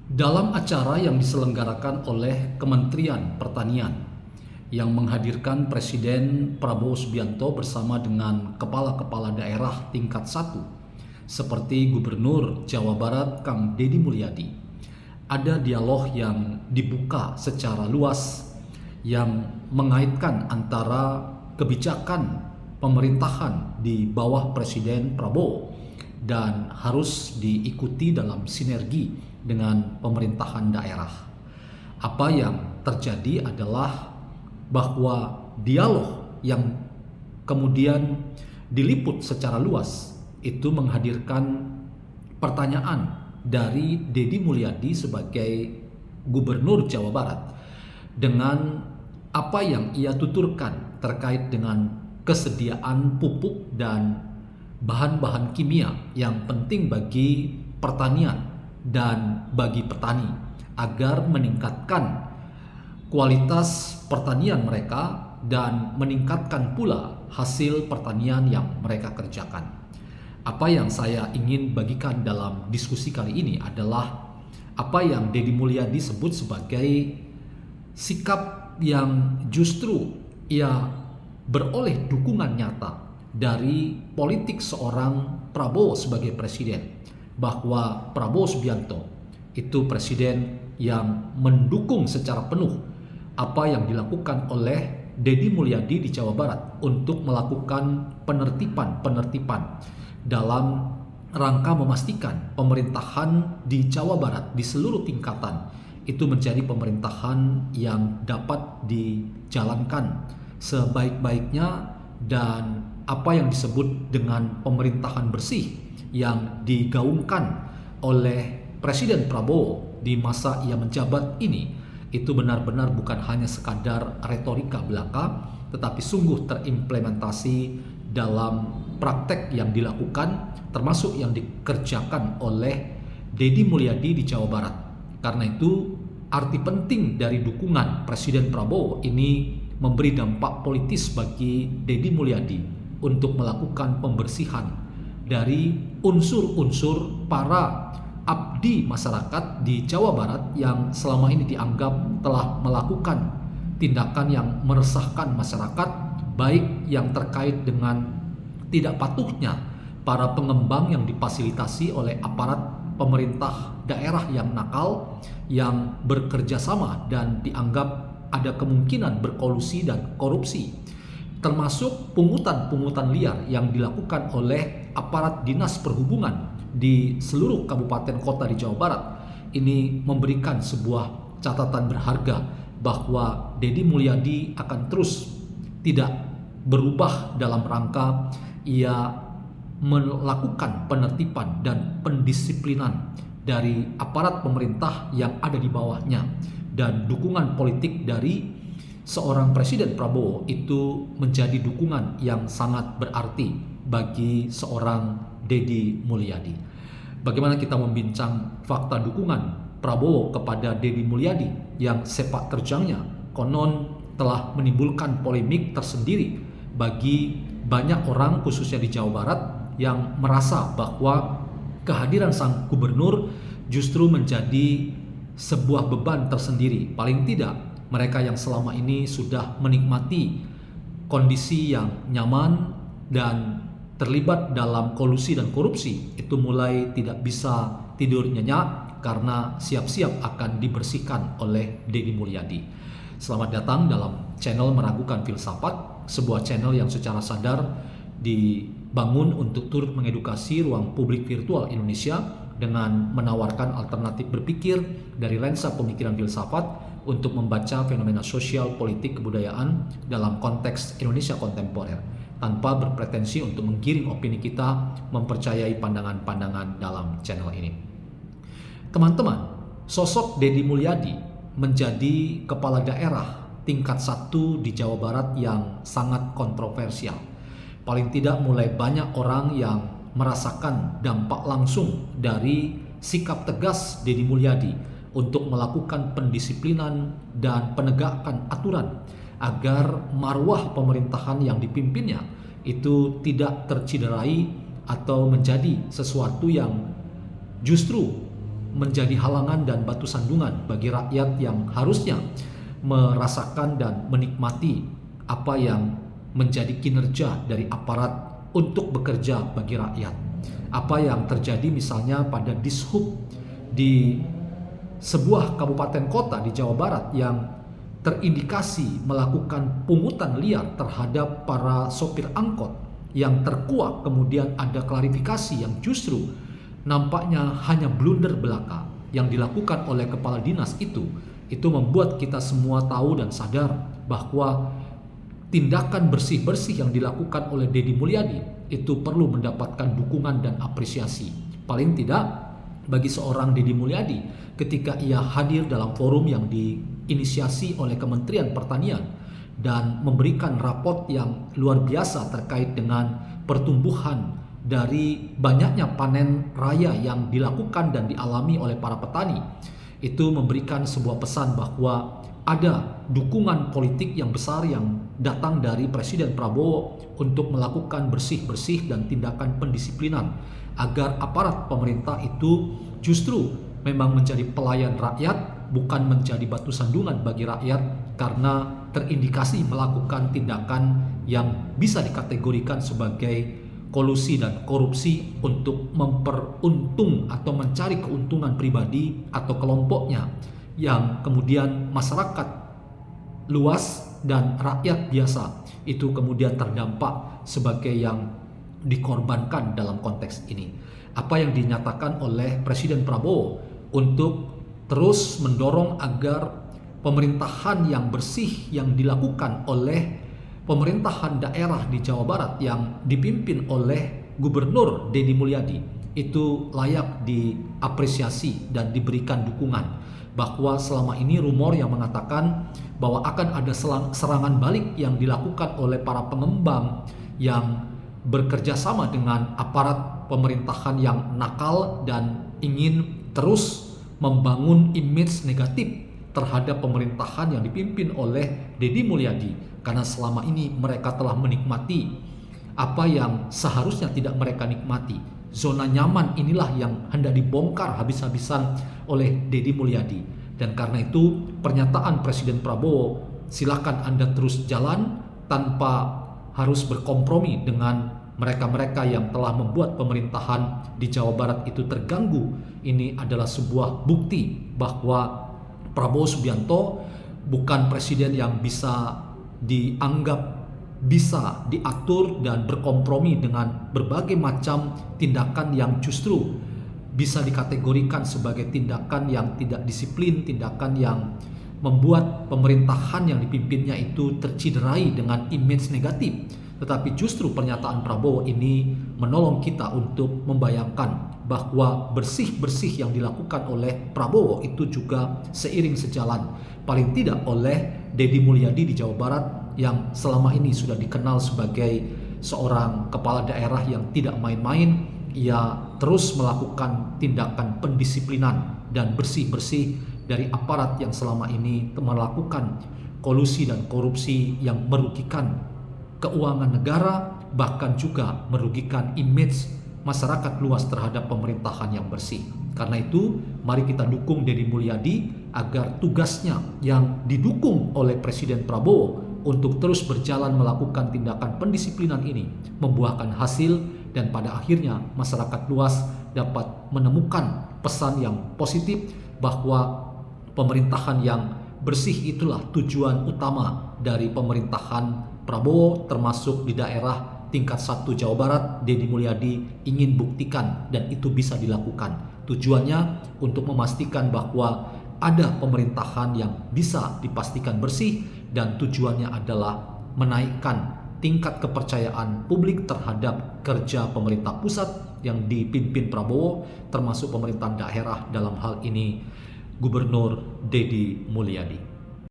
Dalam acara yang diselenggarakan oleh Kementerian Pertanian yang menghadirkan Presiden Prabowo Subianto bersama dengan kepala-kepala daerah tingkat 1 seperti Gubernur Jawa Barat Kang Deddy Mulyadi, ada dialog yang dibuka secara luas yang mengaitkan antara kebijakan pemerintahan di bawah Presiden Prabowo dan harus diikuti dalam sinergi dengan pemerintahan daerah. Apa yang terjadi adalah bahwa dialog yang kemudian diliput secara luas itu menghadirkan pertanyaan dari Deddy Mulyadi sebagai Gubernur Jawa Barat dengan apa yang ia tuturkan terkait dengan kesediaan pupuk dan bahan-bahan kimia yang penting bagi pertanian dan bagi petani agar meningkatkan kualitas pertanian mereka dan meningkatkan pula hasil pertanian yang mereka kerjakan. Apa yang saya ingin bagikan dalam diskusi kali ini adalah apa yang Deddy Mulyadi sebut sebagai sikap yang justru ia beroleh dukungan nyata dari politik seorang Prabowo sebagai presiden, bahwa Prabowo Subianto itu presiden yang mendukung secara penuh apa yang dilakukan oleh Deddy Mulyadi di Jawa Barat untuk melakukan penertiban dalam rangka memastikan pemerintahan di Jawa Barat di seluruh tingkatan itu menjadi pemerintahan yang dapat dijalankan sebaik-baiknya dan apa yang disebut dengan pemerintahan bersih yang digaungkan oleh Presiden Prabowo di masa ia menjabat ini itu benar-benar bukan hanya sekadar retorika belaka, tetapi sungguh terimplementasi dalam praktek yang dilakukan, termasuk yang dikerjakan oleh Deddy Mulyadi di Jawa Barat. Karena itu arti penting dari dukungan Presiden Prabowo ini memberi dampak politis bagi Deddy Mulyadi untuk melakukan pembersihan dari unsur-unsur para abdi masyarakat di Jawa Barat yang selama ini dianggap telah melakukan tindakan yang meresahkan masyarakat, baik yang terkait dengan tidak patuhnya para pengembang yang difasilitasi oleh aparat pemerintah daerah yang nakal, yang bekerja sama dan dianggap ada kemungkinan berkolusi dan korupsi, termasuk pungutan-pungutan liar yang dilakukan oleh aparat dinas perhubungan di seluruh kabupaten kota di Jawa Barat. Ini memberikan sebuah catatan berharga bahwa Deddy Mulyadi akan terus tidak berubah dalam rangka ia melakukan penertiban dan pendisiplinan dari aparat pemerintah yang ada di bawahnya, dan dukungan politik dari seorang Presiden Prabowo itu menjadi dukungan yang sangat berarti bagi seorang Deddy Mulyadi. Bagaimana kita membincang fakta dukungan Prabowo kepada Deddy Mulyadi yang sepak terjangnya konon telah menimbulkan polemik tersendiri bagi banyak orang khususnya di Jawa Barat yang merasa bahwa kehadiran sang gubernur justru menjadi sebuah beban tersendiri. Paling tidak mereka yang selama ini sudah menikmati kondisi yang nyaman dan terlibat dalam kolusi dan korupsi itu mulai tidak bisa tidur nyenyak karena siap-siap akan dibersihkan oleh Deddy Mulyadi. Selamat datang dalam channel Meragukan Filsafat, sebuah channel yang secara sadar dibangun untuk turut mengedukasi ruang publik virtual Indonesia dengan menawarkan alternatif berpikir dari lensa pemikiran filsafat untuk membaca fenomena sosial, politik, kebudayaan dalam konteks Indonesia kontemporer, tanpa berpretensi untuk menggiring opini kita mempercayai pandangan-pandangan dalam channel ini. Teman-teman, sosok Deddy Mulyadi menjadi kepala daerah tingkat 1 di Jawa Barat yang sangat kontroversial. Paling tidak mulai banyak orang yang merasakan dampak langsung dari sikap tegas Deddy Mulyadi untuk melakukan pendisiplinan dan penegakan aturan agar marwah pemerintahan yang dipimpinnya itu tidak terciderai atau menjadi sesuatu yang justru menjadi halangan dan batu sandungan bagi rakyat yang harusnya merasakan dan menikmati apa yang menjadi kinerja dari aparat untuk bekerja bagi rakyat. Apa yang terjadi misalnya pada Dishub di sebuah kabupaten kota di Jawa Barat yang terindikasi melakukan pungutan liar terhadap para sopir angkot yang terkuak, kemudian ada klarifikasi yang justru nampaknya hanya blunder belaka yang dilakukan oleh kepala dinas itu membuat kita semua tahu dan sadar bahwa tindakan bersih-bersih yang dilakukan oleh Deddy Mulyadi itu perlu mendapatkan dukungan dan apresiasi. Paling tidak bagi seorang Deddy Mulyadi ketika ia hadir dalam forum yang diinisiasi oleh Kementerian Pertanian dan memberikan rapot yang luar biasa terkait dengan pertumbuhan dari banyaknya panen raya yang dilakukan dan dialami oleh para petani, itu memberikan sebuah pesan bahwa ada dukungan politik yang besar yang datang dari Presiden Prabowo untuk melakukan bersih-bersih dan tindakan pendisiplinan agar aparat pemerintah itu justru memang menjadi pelayan rakyat, bukan menjadi batu sandungan bagi rakyat karena terindikasi melakukan tindakan yang bisa dikategorikan sebagai kolusi dan korupsi untuk memperuntung atau mencari keuntungan pribadi atau kelompoknya, yang kemudian masyarakat luas dan rakyat biasa itu kemudian terdampak sebagai yang dikorbankan dalam konteks ini. Apa yang dinyatakan oleh Presiden Prabowo untuk terus mendorong agar pemerintahan yang bersih yang dilakukan oleh pemerintahan daerah di Jawa Barat yang dipimpin oleh Gubernur Deddy Mulyadi itu layak diapresiasi dan diberikan dukungan. Bahwa selama ini rumor yang mengatakan bahwa akan ada serangan balik yang dilakukan oleh para pengembang yang bekerja sama dengan aparat pemerintahan yang nakal dan ingin terus membangun image negatif terhadap pemerintahan yang dipimpin oleh Deddy Mulyadi, karena selama ini mereka telah menikmati apa yang seharusnya tidak mereka nikmati. Zona nyaman inilah yang hendak dibongkar habis-habisan oleh Deddy Mulyadi. Dan karena itu pernyataan Presiden Prabowo, silakan Anda terus jalan tanpa harus berkompromi dengan mereka-mereka yang telah membuat pemerintahan di Jawa Barat itu terganggu. Ini adalah sebuah bukti bahwa Prabowo Subianto bukan presiden yang bisa dianggap bisa diatur dan berkompromi dengan berbagai macam tindakan yang justru bisa dikategorikan sebagai tindakan yang tidak disiplin, tindakan yang membuat pemerintahan yang dipimpinnya itu terciderai dengan image negatif. Tetapi justru pernyataan Prabowo ini menolong kita untuk membayangkan bahwa bersih-bersih yang dilakukan oleh Prabowo itu juga seiring sejalan paling tidak oleh Deddy Mulyadi di Jawa Barat yang selama ini sudah dikenal sebagai seorang kepala daerah yang tidak main-main. Ia terus melakukan tindakan pendisiplinan dan bersih-bersih dari aparat yang selama ini melakukan kolusi dan korupsi yang merugikan keuangan negara, bahkan juga merugikan image masyarakat luas terhadap pemerintahan yang bersih. Karena itu, mari kita dukung Deddy Mulyadi agar tugasnya yang didukung oleh Presiden Prabowo untuk terus berjalan melakukan tindakan pendisiplinan ini membuahkan hasil, dan pada akhirnya masyarakat luas dapat menemukan pesan yang positif bahwa pemerintahan yang bersih itulah tujuan utama dari pemerintahan Prabowo, termasuk di daerah tingkat 1 Jawa Barat. Deddy Mulyadi ingin buktikan dan itu bisa dilakukan. Tujuannya untuk memastikan bahwa ada pemerintahan yang bisa dipastikan bersih, dan tujuannya adalah menaikkan tingkat kepercayaan publik terhadap kerja pemerintah pusat yang dipimpin Prabowo, termasuk pemerintahan daerah dalam hal ini Gubernur Deddy Mulyadi.